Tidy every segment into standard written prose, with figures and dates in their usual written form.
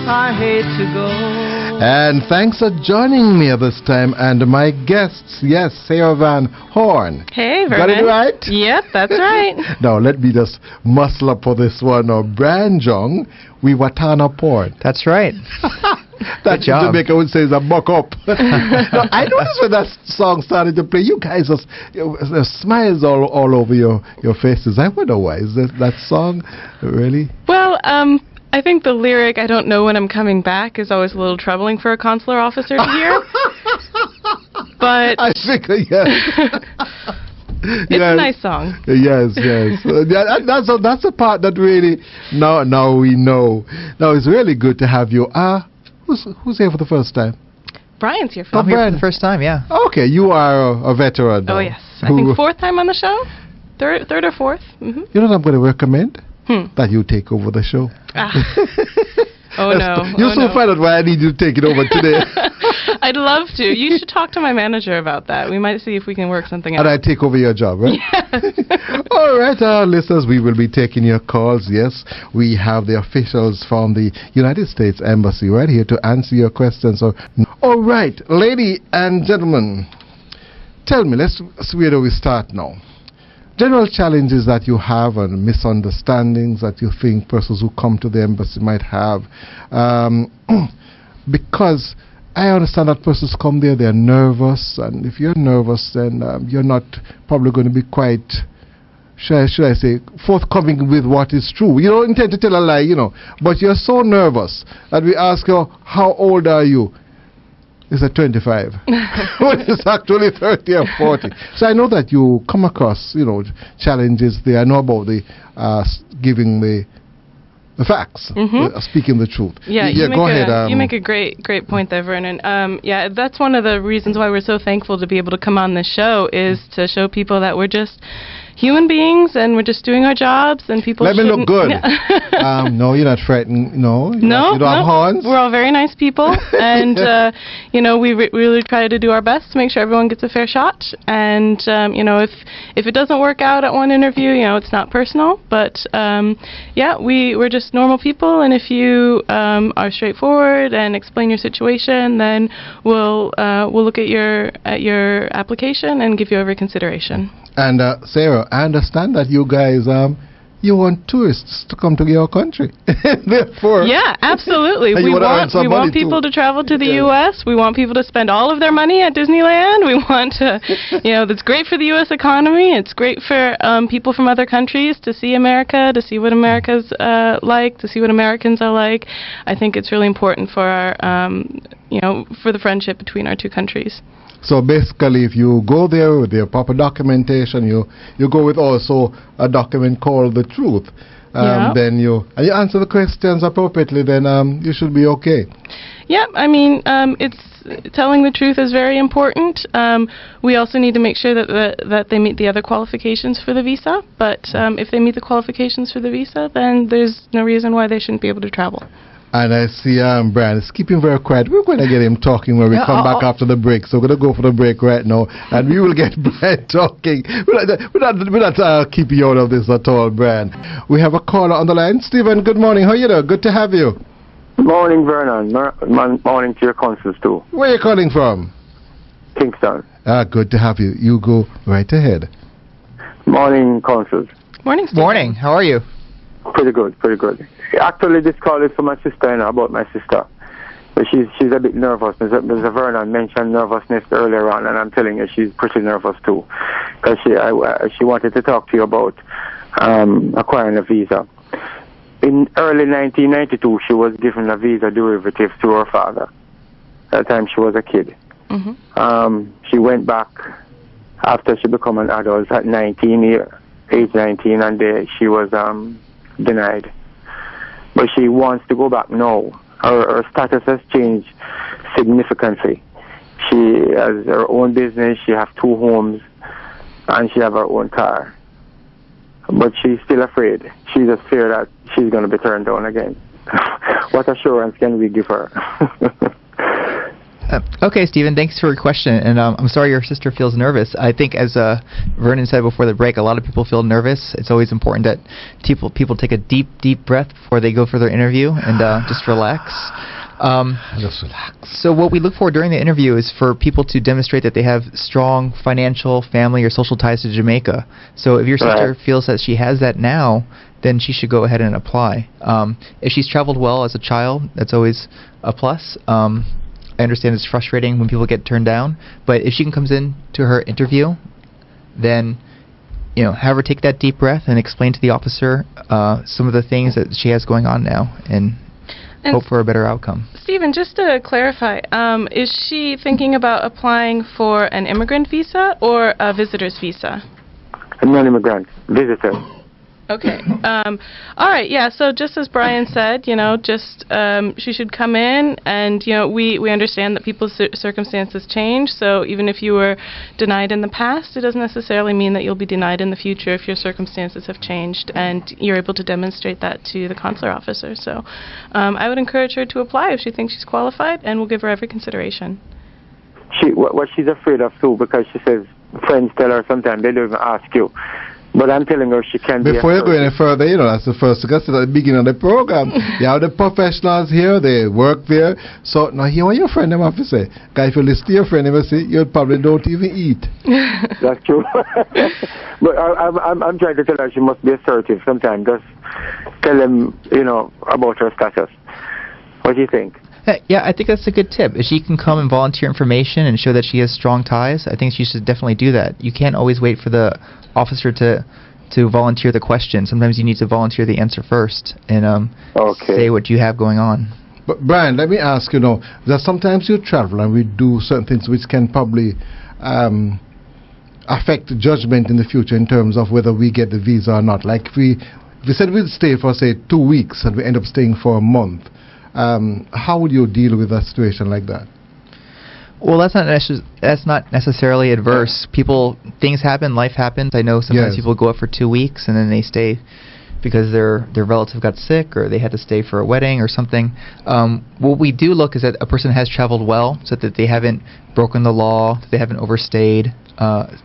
I hate to go. And thanks for joining me this time. And my guests, yes, Sarah Van Horn. Hey, very Got it right? Yep, that's right. Now, let me just muscle up for this one. Now, Branjong, we Watana Port. That's right. That Jamaica would say is a buck up. Now, I noticed when that song started to play, you guys just smiles all over your faces. I wonder why. Is that song really? Well, I think the lyric, I don't know when I'm coming back, is always a little troubling for a consular officer to hear. But I figure, yes. It's a nice song. Yes. That's the part that really, now we know. Now, it's really good to have you. Who's here for the first time? Brian's here for I'm here for the first time, yeah. Okay, you are a veteran. Oh, yes. I think fourth time on the show? Third or fourth? Mm-hmm. You know what I'm going to recommend? That you take over the show. Oh, no. You'll soon find out why I need you to take it over today. I'd love to. You should talk to my manager about that. We might see if we can work something out. And I take over your job, right? Yes. All right, listeners, we will be taking your calls. Yes, we have the officials from the United States Embassy right here to answer your questions. All right, ladies and gentlemen, tell me, where do we start now? General challenges that you have and misunderstandings that you think persons who come to the embassy might have. Because I understand that persons come there, they're nervous, and if you're nervous, then you're not probably going to be quite, should I say, forthcoming with what is true. You don't intend to tell a lie, but you're so nervous that we ask you, how old are you? It's at 25. When it's actually 30 or 40. So I know that you come across, challenges there. I know about the giving the facts, speaking the truth. Yeah, go ahead. You make a great point there, Vernon. Yeah, that's one of the reasons why we're so thankful to be able to come on this show, is to show people that we're just human beings and we're just doing our jobs, and people let me look good. No, you're not frightened. No, you don't have horns. We're all very nice people, and we really try to do our best to make sure everyone gets a fair shot. And if it doesn't work out at one interview, it's not personal, but we're just normal people, and if you are straightforward and explain your situation, then we'll look at your application and give you every consideration. And Sarah, I understand that you guys you want tourists to come to your country. Therefore, yeah, absolutely. we want people to travel to the U.S. We want people to spend all of their money at Disneyland. We want to, that's great for the U.S. economy. It's great for people from other countries to see America, to see what America's like, to see what Americans are like. I think it's really important for our, for the friendship between our two countries. So basically, if you go there with your proper documentation, you go with also a document called the truth. Then you answer the questions appropriately, then you should be okay. Yeah, I mean, telling the truth is very important. We also need to make sure that they meet the other qualifications for the visa. But if they meet the qualifications for the visa, then there's no reason why they shouldn't be able to travel. And I see Brian is keeping very quiet. We're going to get him talking when we come back after the break. So we're going to go for the break right now, and we will get Brian talking. We're not keeping you out of this at all, Brian. We have a caller on the line. Stephen, good morning. How are you doing? Good to have you. Morning, Vernon. Morning to your consuls, too. Where are you calling from? Kingston. Good to have you. You go right ahead. Morning, consuls. Morning, Stephen. Morning. How are you? Pretty good. Actually, this call is for my sister, about my sister. But she's a bit nervous. Mr. Vernon mentioned nervousness earlier on, and I'm telling you, she's pretty nervous too. Because she wanted to talk to you about acquiring a visa. In early 1992, she was given a visa derivative to her father. At the time, she was a kid. She went back after she became an adult at age 19, and she was denied. But she wants to go back now. Her status has changed significantly. She has her own business, she has 2 homes, and she has her own car. But she's still afraid. She's just feared that she's going to be turned down again. What assurance can we give her? Okay, Stephen, thanks for your question. And I'm sorry your sister feels nervous. I think, as Vernon said before the break, a lot of people feel nervous. It's always important that people take a deep, deep breath before they go for their interview and just relax. Just relax. So what we look for during the interview is for people to demonstrate that they have strong financial, family, or social ties to Jamaica. So if your sister feels that she has that now, then she should go ahead and apply. If she's traveled well as a child, that's always a plus. I understand it's frustrating when people get turned down, but if she comes in to her interview, then have her take that deep breath and explain to the officer some of the things that she has going on now, and hope for a better outcome. Stephen, just to clarify, is she thinking about applying for an immigrant visa or a visitor's visa? A non-immigrant visitor. Okay. All right. Yeah. So just as Brian said, she should come in, and we understand that people's circumstances change. So even if you were denied in the past, it doesn't necessarily mean that you'll be denied in the future if your circumstances have changed, and you're able to demonstrate that to the consular officer. So I would encourage her to apply if she thinks she's qualified, and we'll give her every consideration. What she's afraid of too, because she says friends tell her sometimes they don't even ask you. But I'm telling her she can be. Before you go any further, that's the first thing I said at the beginning of the program. You have the professionals here, they work there. So now hear what your friend them have to say. Because if you listen to your friend, you say you probably don't even eat. That's true. But I'm trying to tell her she must be assertive sometimes. Just tell them, about her status. What do you think? Yeah, I think that's a good tip. If she can come and volunteer information and show that she has strong ties, I think she should definitely do that. You can't always wait for the officer to volunteer the question. Sometimes you need to volunteer the answer first and say what you have going on. But Brian, let me ask that sometimes you travel and we do certain things which can probably affect judgment in the future in terms of whether we get the visa or not. Like if we said we'd stay for say 2 weeks and we end up staying for a month. How would you deal with a situation like that? Well, that's not necessarily adverse. Things happen, life happens. I know sometimes people go up for 2 weeks and then they stay because their relative got sick or they had to stay for a wedding or something. What we do look is that a person has traveled well, so that they haven't broken the law, that they haven't overstayed,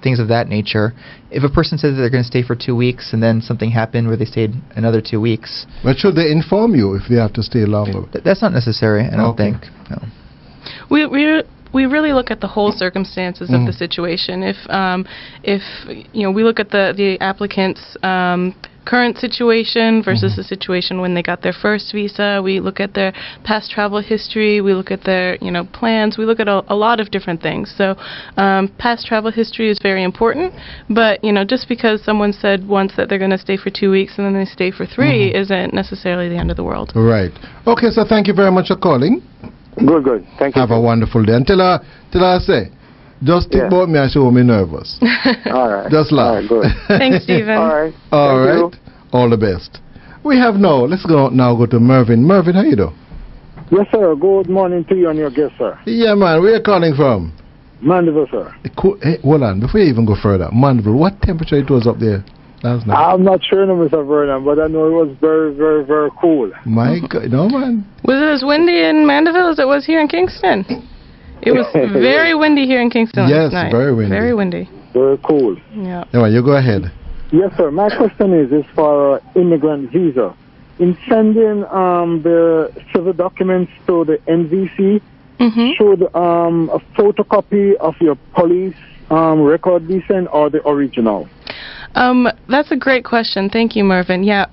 things of that nature. If a person says that they're going to stay for 2 weeks and then something happened where they stayed another 2 weeks. But should they inform you if they have to stay longer? That's not necessary, I don't think. No. We really look at the whole circumstances of the situation. If we look at the applicant's current situation versus the situation when they got their first visa, we look at their past travel history, we look at their plans, we look at a lot of different things. So past travel history is very important, but just because someone said once that they're going to stay for 2 weeks and then they stay for 3 isn't necessarily the end of the world. Right. Okay, so thank you very much for calling. Good. Thank you. Have a wonderful day. And tell her say, just think about me and show me nervous. All right. Just laugh. All right, good. Thanks, Stephen. All right. All right. All the best. We have let's go to Mervyn. Mervyn, how you do? Yes, sir. Good morning to you and your guest, sir. Yeah, man. Where are you calling from? Mandeville, sir. Hey, hold on. Before you even go further, Mandeville, what temperature it was up there last night? I'm not sure, Mr. Vernon, but I know it was very, very, very cool. My God. No, man. Was it as windy in Mandeville as it was here in Kingston? It was very windy here in Kingston last night. Yes, very windy. Very windy. Very cool. Yeah. Anyway, you go ahead. Yes, sir. My question is for immigrant visa. In sending the civil documents to the NVC, should a photocopy of your police record be sent or the original? That's a great question. Thank you, Mervyn. Yeah,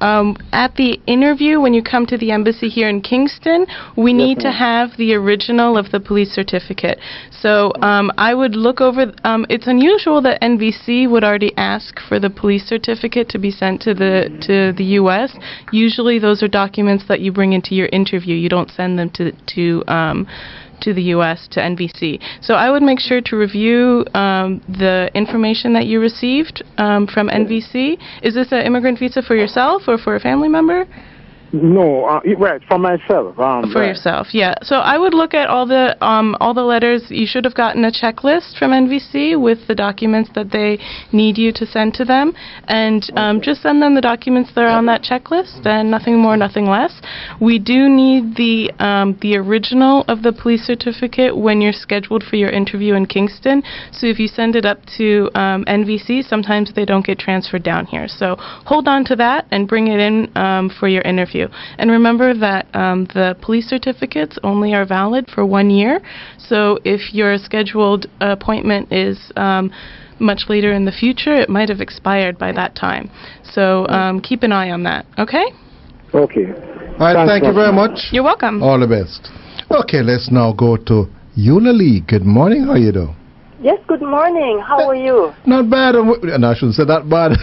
at the interview, when you come to the embassy here in Kingston, we need to have the original of the police certificate. So I would look over, it's unusual that NVC would already ask for the police certificate to be sent to the U.S. Usually those are documents that you bring into your interview. You don't send them to the U.S., to NVC. So I would make sure to review the information that you received from NVC. Is this an immigrant visa for yourself or for a family member? No, right, for myself. For yourself, yeah. So I would look at all the letters. You should have gotten a checklist from NVC with the documents that they need you to send to them, and just send them the documents that are on that checklist, and nothing more, nothing less. We do need the original of the police certificate when you're scheduled for your interview in Kingston. So if you send it up to NVC, sometimes they don't get transferred down here. So hold on to that and bring it in for your interview. And remember that the police certificates only are valid for 1 year. So if your scheduled appointment is much later in the future, it might have expired by that time. So keep an eye on that, okay? Okay. All right, thank you very much. You're welcome. All the best. Okay, let's now go to Eulalie. Good morning. How are you doing? Yes, good morning. How are you? Not bad. No, I shouldn't say that bad.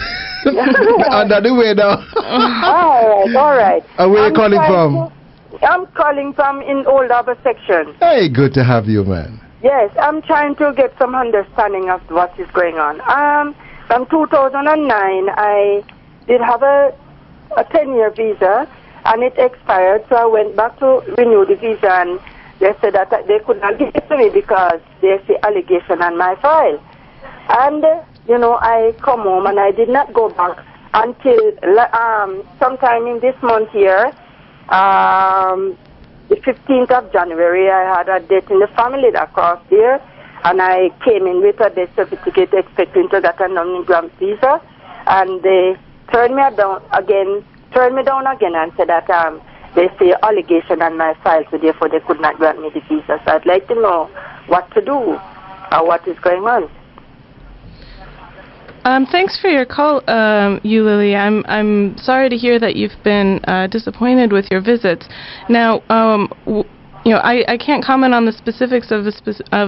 On the other way now. All right. And where are you calling from? I'm calling from in Old Harbour section. Hey, good to have you, man. Yes, I'm trying to get some understanding of what is going on. From 2009, I did have a 10-year visa, and it expired, so I went back to renew the visa, and they said that they could not give it to me because there's the allegation on my file. And, I come home and I did not go back until sometime in this month here, the 15th of January, I had a death in the family that crossed there, and I came in with a death certificate expecting to get a non-immigrant visa, and they turned me down again and said that they say allegation on my file, so therefore they could not grant me the visa. So I'd like to know what to do or what is going on. Thanks for your call, Eulalie. I'm sorry to hear that you've been disappointed with your visits. Now, I can't comment on the specifics of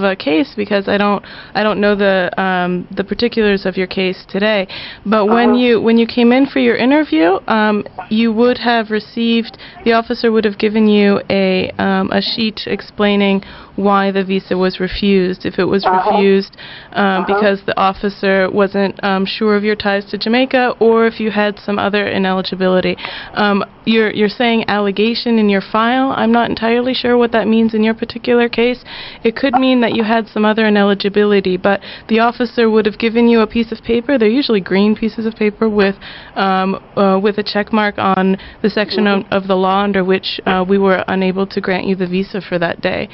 a case because I don't know the particulars of your case today. But when you came in for your interview, you would have received, the officer would have given you a sheet explaining why the visa was refused. If it was refused because the officer wasn't sure of your ties to Jamaica, or if you had some other ineligibility. You're saying allegation in your file. I'm not entirely sure what that means in your particular case. It could mean that you had some other ineligibility, but the officer would have given you a piece of paper. They're usually green pieces of paper with a check mark on the section of the law under which we were unable to grant you the visa for that day.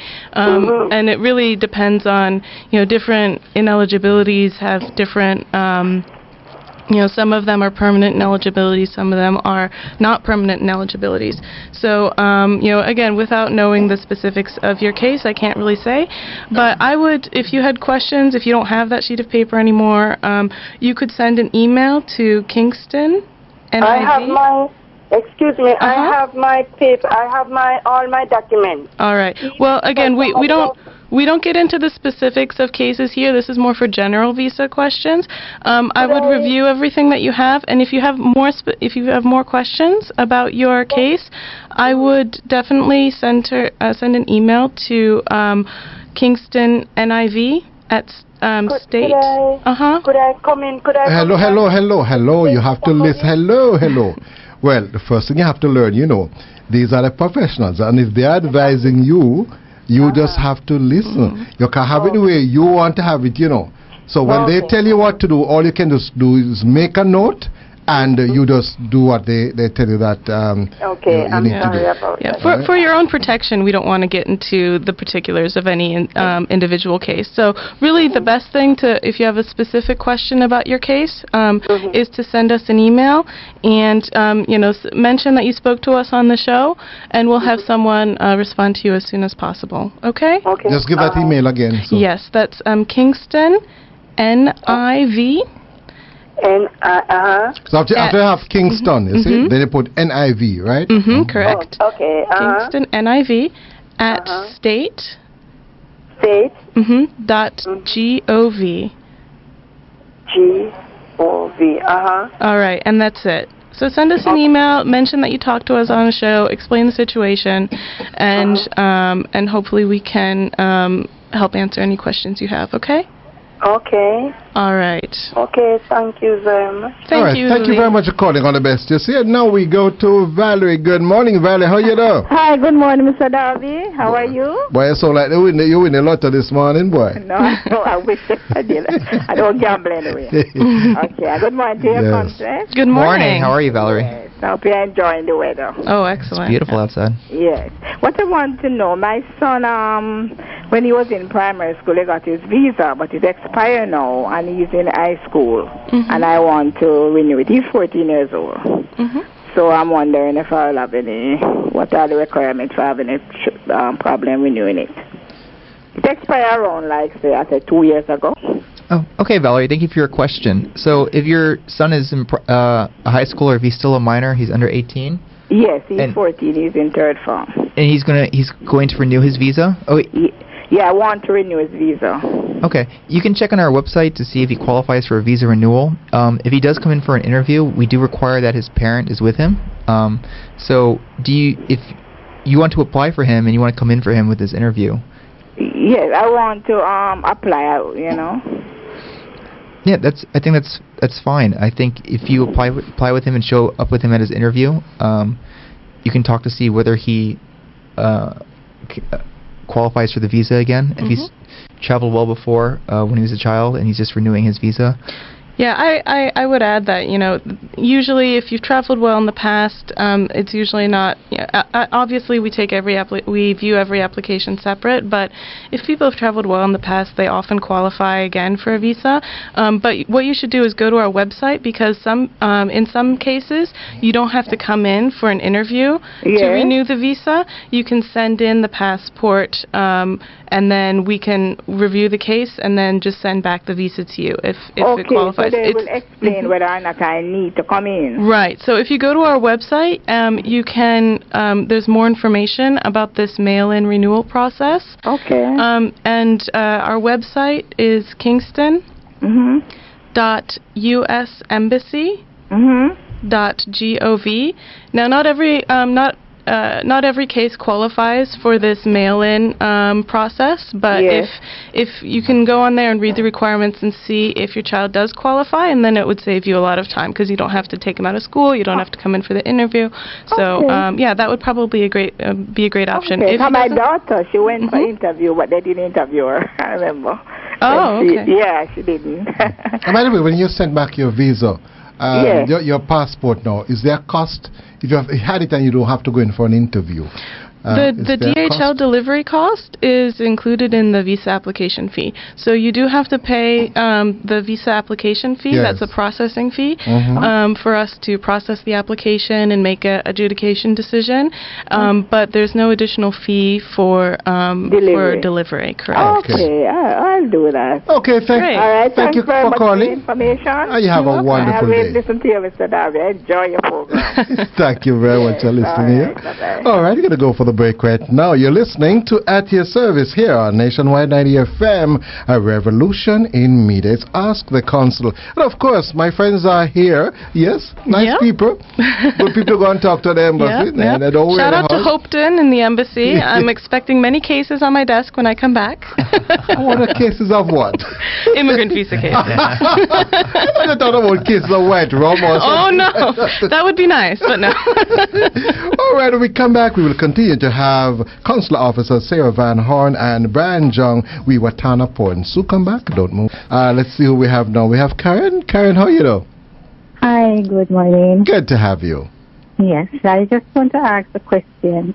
And it really depends on, different ineligibilities have different, some of them are permanent ineligibilities, some of them are not permanent ineligibilities. So, again, without knowing the specifics of your case, I can't really say. But I would, if you had questions, if you don't have that sheet of paper anymore, you could send an email to Kingston. I have my paper. I have all my documents. All right. Well, again, we don't get into the specifics of cases here. This is more for general visa questions. I would review everything that you have, and if you have more questions about your case, I would definitely send an email to Kingston NIV at state. Could I come in? Hello. You have to listen. Hello. Well, the first thing you have to learn, these are the professionals, and if they are advising you, you just have to listen. You can have it the way you want to have it, So when they tell you what to do, all you can just do is make a note, and you just do what they tell you that you need to do. For your own protection, we don't want to get into the particulars of any individual case. So really the best thing if you have a specific question about your case, is to send us an email and mention that you spoke to us on the show, and we'll have someone respond to you as soon as possible. Okay? Just give that email again. So. Yes, that's Kingston NIV. So after you have Kingston, you see, then you put NIV, right? Correct. Kingston NIV at state. Dot gov. All right, and that's it. So send us an email, mention that you talked to us on the show, explain the situation, and hopefully we can help answer any questions you have. Okay? Okay. All right. Okay, thank you very much. Thank you, Thank you very much for calling. All the best. You see, and now we go to Valerie. Good morning, Valerie. How you doing? Hi, good morning, Mr. Darby. How are you? Boy, it's so like you win a lotto this morning, boy. No, I wish I did. I don't gamble anyway. Okay, good morning to your country. Good morning. How are you, Valerie? Yes, I hope you're enjoying the weather. Oh, excellent. It's beautiful outside. Yes. What I want to know, my son, when he was in primary school, he got his visa, but it's expired now, and he's in high school, and I want to renew it. He's 14 years old. So I'm wondering if I'll have what are the requirements for having a problem renewing it. It expired around, I said 2 years ago. Oh, okay, Valerie. Thank you for your question. So, if your son is in a high school, or if he's still a minor, he's under 18. Yes, he's 14. He's in third form. And he's going to renew his visa. Oh, yeah, I want to renew his visa. Okay, you can check on our website to see if he qualifies for a visa renewal. If he does come in for an interview, we do require that his parent is with him. So, if you want to apply for him and you want to come in for him with this interview? Yes, I want to apply. Yeah, I think that's fine. I think if you apply with him and show up with him at his interview, you can talk to see whether he qualifies for the visa again. If he's traveled well before when he was a child and he's just renewing his visa. Yeah, I would add that, usually if you've traveled well in the past, it's usually not, obviously we view every application separate, but if people have traveled well in the past, they often qualify again for a visa. But what you should do is go to our website, because in some cases, you don't have to come in for an interview to renew the visa. You can send in the passport, and then we can review the case and then just send back the visa to you if it qualifies. So they will explain whether or not I need to come in. Right. So if you go to our website, you can. There's more information about this mail-in renewal process. Okay. And our website is kingston.usembassy.gov. Now, not every case qualifies for this mail-in process, but if you can go on there and read the requirements and see if your child does qualify, and then it would save you a lot of time, because you don't have to take them out of school, you don't have to come in for the interview. So that would probably be a great option. Okay. My daughter, she went for interview, but they didn't interview her. I remember. Oh, okay. Yeah, she didn't. And by the way, when you send back your visa, your passport now, is there a cost? If you have had it and you don't have to go in for an interview. The DHL delivery cost is included in the visa application fee. So you do have to pay the visa application fee. Yes. That's a processing fee for us to process the application and make an adjudication decision. But there's no additional fee for delivery. Correct. Okay, I'll do that. Okay, thank you. All right, thank you very for much calling. For the information. You have a wonderful day. I will listen to you, Mr. Darby. Enjoy your program. Thank you very much for listening. All right, we're going to go for the break right now. You're listening to At Your Service here on Nationwide 90 FM, a revolution in media. It's Ask the Consul. And of course, my friends are here. Yes, nice people. Good people go and talk to the embassy. Shout out to Hopeton in the embassy. I'm expecting many cases on my desk when I come back. What are cases of what? Immigrant visa cases. I thought about cases of white rum or something. Oh, no. That would be nice, but no. All right, when we come back, we will continue to have Consular Officer Sarah Van Horn and Brian Jung. We were Tana Point. So come back, don't move. Let's see who we have now. We have Karen. Karen, how are you doing? Hi, good morning. Good to have you. Yes, I just want to ask a question.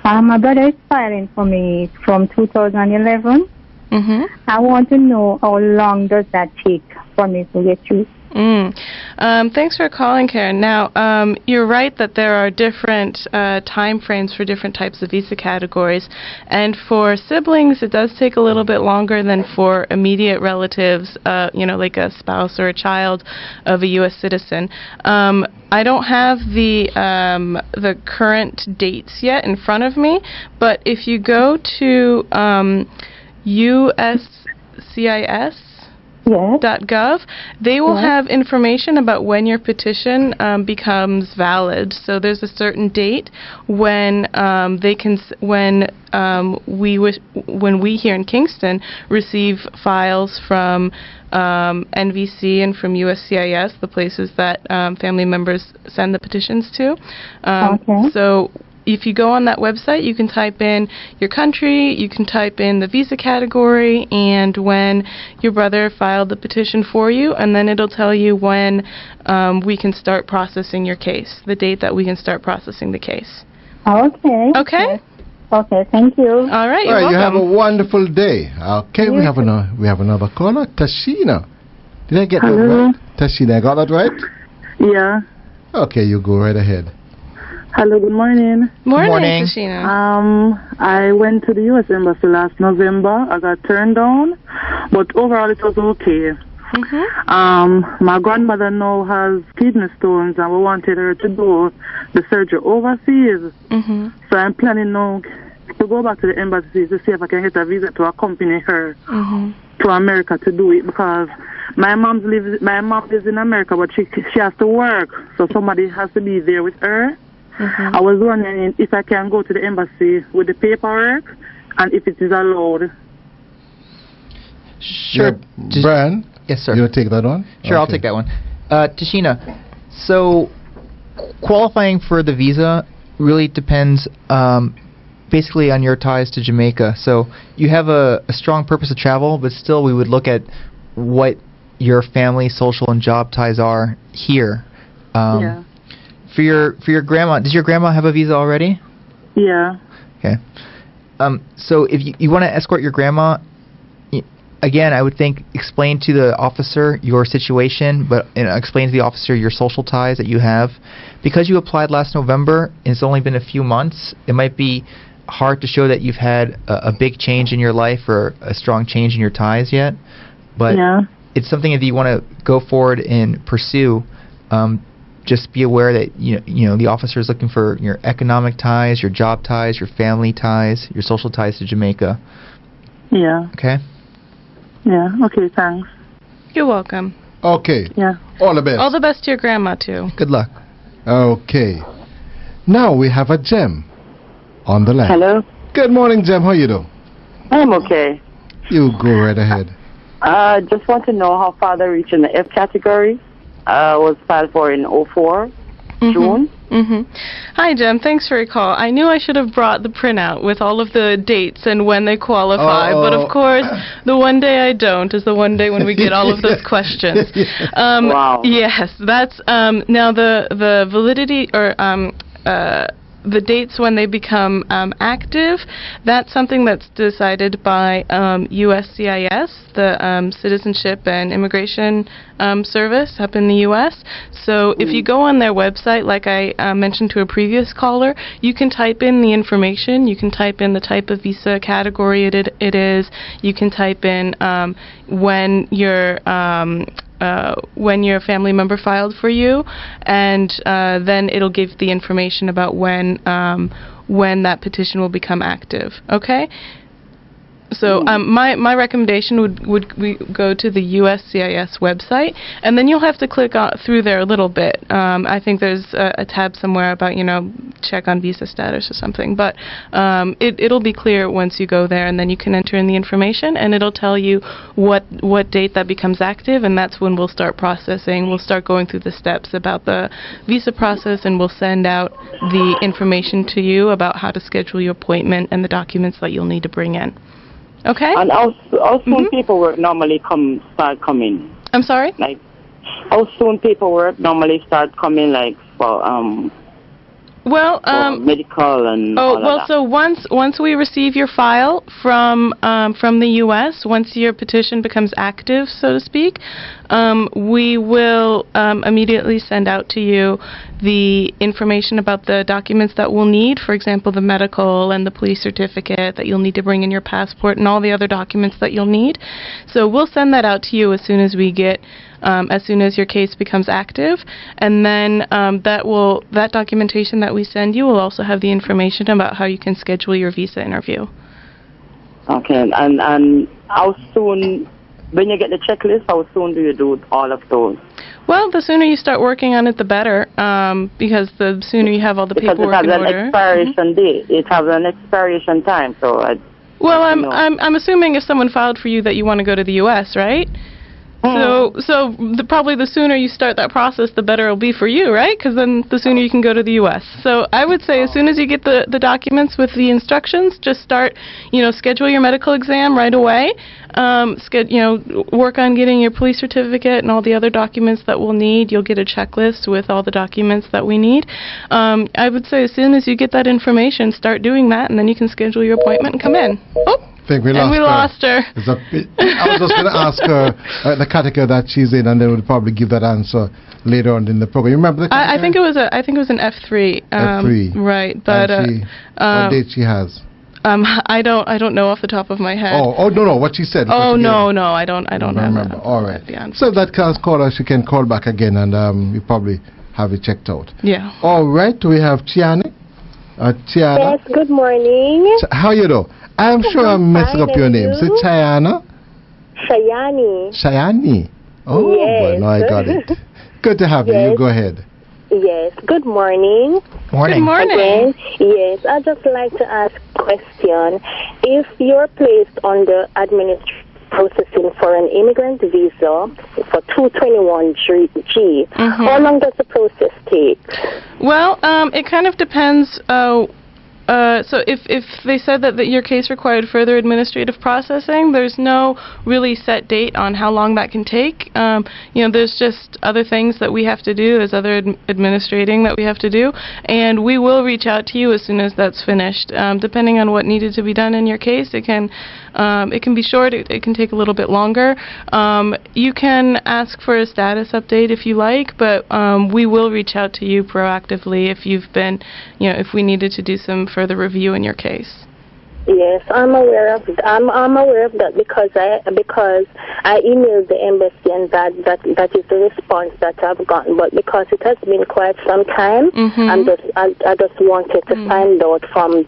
My brother is filing for me from 2011. I want to know how long does that take for me to get through. Thanks for calling, Karen. Now, you're right that there are different time frames for different types of visa categories, and for siblings it does take a little bit longer than for immediate relatives, like a spouse or a child of a U.S. citizen. I don't have the current dates yet in front of me, but if you go to USCIS Yes. They will have information about when your petition becomes valid. So there's a certain date when when we here in Kingston receive files from NVC and from USCIS, the places that family members send the petitions to. So if you go on that website, you can type in your country, you can type in the visa category, and when your brother filed the petition for you, and then it'll tell you when we can start processing your case, the date that we can start processing the case. Okay. Okay? Okay, thank you. All right, you're welcome. You have a wonderful day. Okay, we have another caller, Tashina. Did I get that right? Tashina, I got that right? Yeah. Okay, you go right ahead. Hello, good morning. Morning, Tashina. I went to the U.S. Embassy last November. I got turned down, but overall it was okay. My grandmother now has kidney stones, and we wanted her to do the surgery overseas. So I'm planning now to go back to the embassy to see if I can get a visa to accompany her to America to do it, because my mom lives in America, but she has to work, so somebody has to be there with her. I was wondering if I can go to the embassy with the paperwork and if it is allowed. Sure. Brian? Yes, sir. You'll take that on? Sure, I'll take that one. Tashina, so qualifying for the visa really depends basically on your ties to Jamaica. So you have a strong purpose of travel, but still we would look at what your family, social, and job ties are here. For your grandma, does your grandma have a visa already? Yeah. Okay. So if you want to escort your grandma, again, I would think explain to the officer your situation, but explain to the officer your social ties that you have. Because you applied last November and it's only been a few months, it might be hard to show that you've had a big change in your life or a strong change in your ties yet. But it's something if you want to go forward and pursue. Just be aware that you know the officer is looking for your economic ties, your job ties, your family ties, your social ties to Jamaica. Yeah. Okay. Yeah. Okay. Thanks. You're welcome. Okay. Yeah. All the best. All the best to your grandma too. Good luck. Okay. Now we have a Gem on the line. Hello. Good morning, Gem. How you doing? I'm okay. You go right ahead. Just want to know how far they reach in the F category. Was filed for in 04, June. Hi, Jem. Thanks for your call. I knew I should have brought the printout with all of the dates and when they qualify, but of course, the one day I don't is the one day when we get all of those questions. Wow. Yes, that's now the validity or the dates when they become active, that's something that's decided by USCIS, the Citizenship and Immigration Service up in the U.S. So if you go on their website, like I mentioned to a previous caller, you can type in the information, you can type in the type of visa category it is, you can type in when your family member filed for you, and then it'll give the information about when that petition will become active. Okay? So my recommendation would go to the USCIS website, and then you'll have to click through there a little bit. I think there's a tab somewhere about, check on visa status or something. But it'll be clear once you go there, and then you can enter in the information, and it'll tell you what date that becomes active, and that's when we'll start processing. We'll start going through the steps about the visa process, and we'll send out the information to you about how to schedule your appointment and the documents that you'll need to bring in. Okay. And how soon paperwork normally start coming? I'm sorry? Like, how soon paperwork normally start coming, like, for medical and all of that? So once we receive your file from the U.S., once your petition becomes active, so to speak, we will immediately send out to you the information about the documents that we'll need, for example, the medical and the police certificate that you'll need to bring in your passport and all the other documents that you'll need. So we'll send that out to you as soon as we get as soon as your case becomes active, and then that documentation that we send you will also have the information about how you can schedule your visa interview. Okay, and how soon when you get the checklist, how soon do you do all of those? Well, the sooner you start working on it, the better, because the sooner you have all the paperwork in order. Because it has an expiration date. It has an expiration time, so Well, I'm assuming if someone filed for you that you want to go to the U.S., right? So probably the sooner you start that process, the better it'll be for you, right? Because then the sooner you can go to the U.S. So I would say as soon as you get the documents with the instructions, just start, schedule your medical exam right away. Work on getting your police certificate and all the other documents that we'll need. You'll get a checklist with all the documents that we need. I would say as soon as you get that information, start doing that, and then you can schedule your appointment and come in. Oh. I think we lost her. I was just going to ask her the category that she's in, and then we'll probably give that answer later on in the program. You remember the category? I think it was an F3. F3. Right, but what date she has? I don't know off the top of my head. Oh no, what she said. Oh no, I don't remember. All right. So if that caller, she can call back again, and you probably have it checked out. Yeah. All right. We have Tiana. Yes. Good morning. How you do? I'm sure I'm messing up your name. So Tiana? Shayani. Oh, yes. Boy, no, I got it. Good to have you. You go ahead. Yes. Good morning. Good morning. Again, yes. I'd just like to ask a question. If you're placed on the administrative processing for an immigrant visa for 221G, how long does the process take? Well, it kind of depends. So if they said that your case required further administrative processing, there's no really set date on how long that can take. There's just other things that we have to do. There's other administrating that we have to do, and we will reach out to you as soon as that's finished. Depending on what needed to be done in your case, it can be short. It can take a little bit longer. You can ask for a status update if you like, but we will reach out to you proactively if you've been, if we needed to do some further review in your case. Yes, I'm aware of that because I emailed the embassy, and that is the response that I've gotten. But because it has been quite some time, I just wanted to find out from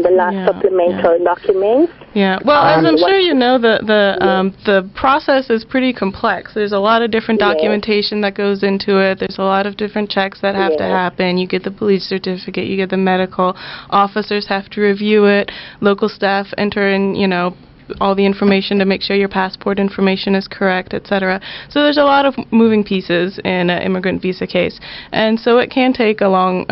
the last supplemental documents. Yeah, well, as I'm sure you know, the process is pretty complex. There's a lot of different documentation that goes into it. There's a lot of different checks that have to happen. You get the police certificate, you get the medical. Officers have to review it. Local staff enter in, all the information to make sure your passport information is correct, etc. So there's a lot of moving pieces in an immigrant visa case, and so it can take a long,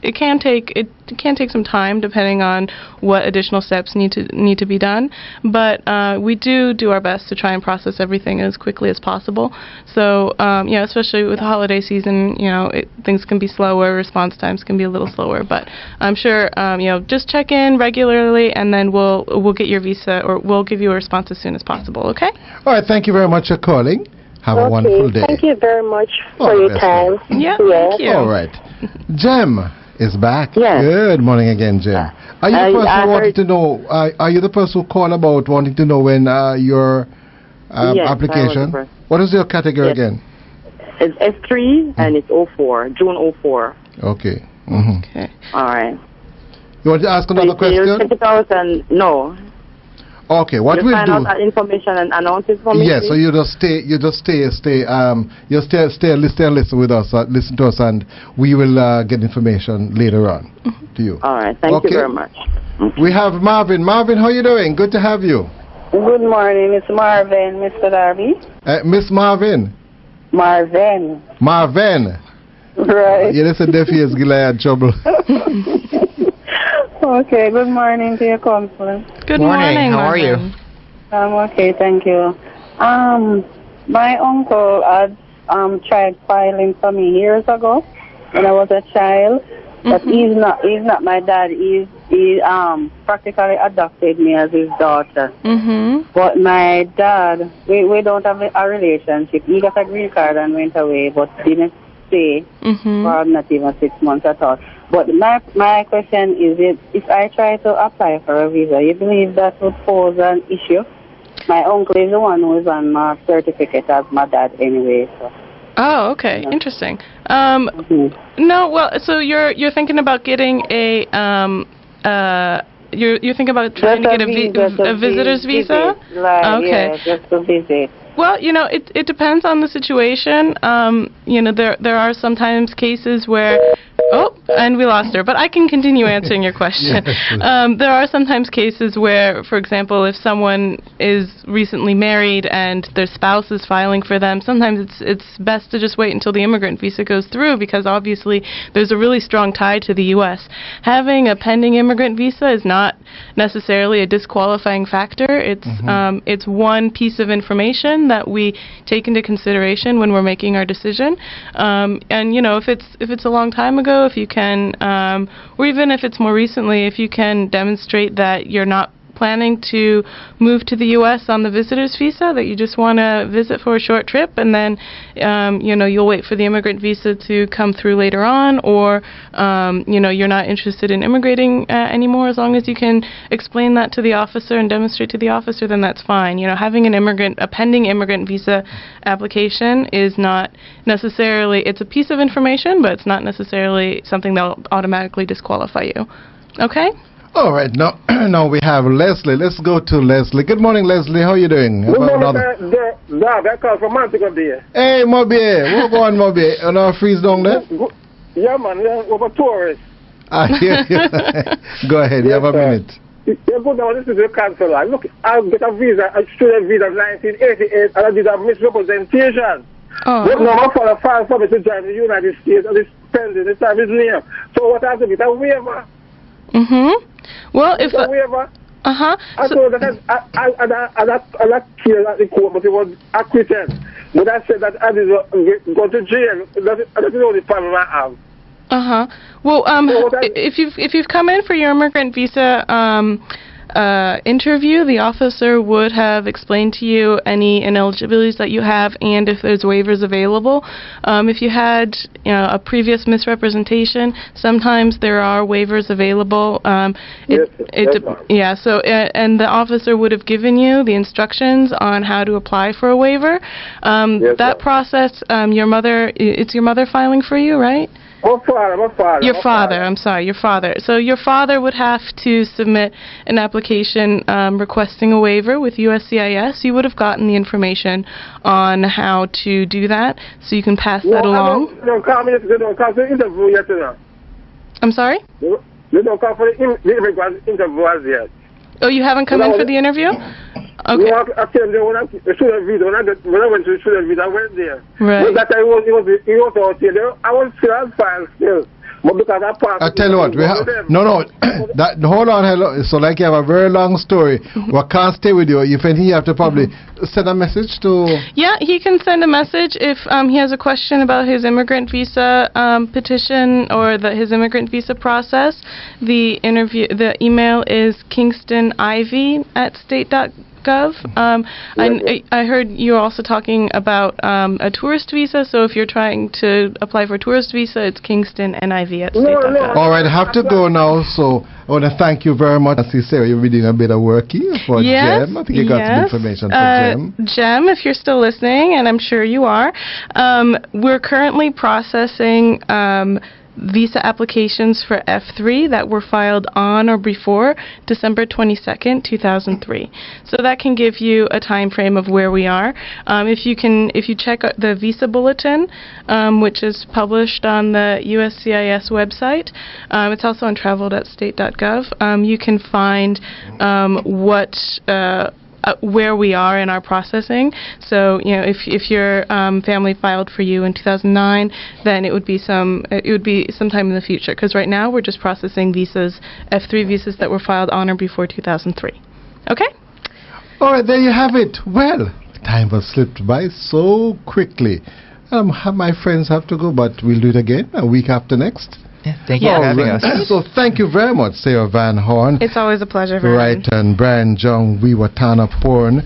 it can take some time depending on what additional steps need to be done, but we do our best to try and process everything as quickly as possible. So especially with the holiday season, things can be slower, response times can be a little slower, but I'm sure just check in regularly, and then we'll get your visa, or we'll give you a response as soon as possible. Okay? All right. Thank you very much for calling. Have a wonderful day. Thank you very much for your time. Yeah. Thank you. All right. Jem is back. Yes. Good morning again, Jem. Are you the person who wanted to know? Are you the person who called about wanting to know when your application? What is your category again? It's F3 and it's 04, June 04. Okay. Okay. All right. You want to ask another question? No. Okay, what we'll do? Find out that information and announce it for me. Yes, so you just stay and listen with us, listen to us, and we will get information later on to you. All right, thank you very much. We have Marvin. Marvin, how are you doing? Good to have you. Good morning, Miss Marvin, Mr. Darby. Miss Marvin. Marvin. Marvin. Right. You listen, Defi is glad trouble. Okay, good morning to your Consul. Good morning. How are you? I'm okay, thank you. My uncle had tried filing for me years ago when I was a child, but he's not my dad. He practically adopted me as his daughter. But my dad, we don't have a relationship. He got a green card and went away, but didn't stay for not even 6 months at all. But my question is, if I try to apply for a visa, you believe that would pose an issue? My uncle is the one who is on my certificate as my dad anyway. So. Oh, okay, interesting. No, well, so you're thinking about getting a you're thinking about trying to get a visitor's visa? Okay. Yeah, just to visit. Well, it depends on the situation. There are sometimes cases where, and we lost her, but I can continue answering your question. There are sometimes cases where, for example, if someone is recently married and their spouse is filing for them, sometimes it's best to just wait until the immigrant visa goes through, because obviously there's a really strong tie to the U.S. Having a pending immigrant visa is not necessarily a disqualifying factor. It's one piece of information that we take into consideration when we're making our decision. And if it's a long time ago, if you can, or even if it's more recently, if you can demonstrate that you're not planning to move to the U.S. on the visitor's visa, that you just want to visit for a short trip, and then you'll wait for the immigrant visa to come through later on, or you're not interested in immigrating anymore, as long as you can explain that to the officer and demonstrate to the officer, then that's fine. Having a pending immigrant visa application is not necessarily, it's a piece of information, but it's not necessarily something that will automatically disqualify you. Okay? All right, now we have Leslie. Let's go to Leslie. Good morning, Leslie. How are you doing? Good morning, I call from Montego Bay. Hey, Moby. What go on, Moby? You know, freeze down there? Yeah, man. Over tourists. Go ahead. You have a minute. You go down, this is the consular. Look, I get a visa, a student visa in 1988, and I did a misrepresentation. But now my father filed for me to join the United States, and it's pending. The time is near. So what I have to get a waiver. Well, if a waiver. I told that I killed at the court, but it was acquitted. But I said that I did go to jail. That's the only problem I have. Well, if you've come in for your immigrant visa interview, the officer would have explained to you any ineligibilities that you have and if there's waivers available. If you had a previous misrepresentation, sometimes there are waivers available. And the officer would have given you the instructions on how to apply for a waiver. That process, it's your mother filing for you, right? My father. Your father. I'm sorry, your father. So your father would have to submit an application requesting a waiver with USCIS. You would have gotten the information on how to do that, so you can pass that along. They don't come for the interview yet. I'm sorry? They don't come for the interview as yet. Oh, you haven't come in for the interview? Okay. I came there when I went to the student visa, I went there. Right. But that time he was out here. I was still on file still. But because I passed... I tell you what, we have... hold on, hello. So like you have a very long story. We can't stay with you. You have to probably send a message to... Yeah, he can send a message if he has a question about his immigrant visa petition or his immigrant visa process. The email is kingstonivy@state.gov. I heard you were also talking about a tourist visa, so if you're trying to apply for a tourist visa, it's kingstonniv@state.gov. All right, I have to go now, so I want to thank you very much. I see Sarah, you're reading a bit of work here for Jem. I think you got some information for Jem. Jem, if you're still listening, and I'm sure you are, we're currently processing visa applications for F3 that were filed on or before December 22nd, 2003. So that can give you a time frame of where we are. If you check the visa bulletin, which is published on the USCIS website, it's also on travel.state.gov, you can find where we are in our processing. So, if your family filed for you in 2009, then it would be sometime in the future. Because right now we're just processing visas, F3 visas that were filed on or before 2003. Okay. All right, there you have it. Well, time has slipped by so quickly. My friends have to go, but we'll do it again a week after next. Yeah, thank you for having us. So thank you very much, Sarah Van Horn. It's always a pleasure. Right, and Brian John Wiwatana Porn,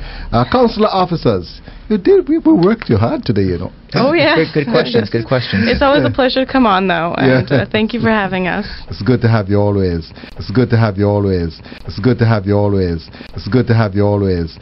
consular officers. We worked you hard today, Oh yeah. Good questions. Good questions. It's always a pleasure to come on, though, and thank you for having us. It's good to have you always. It's good to have you always. It's good to have you always. It's good to have you always.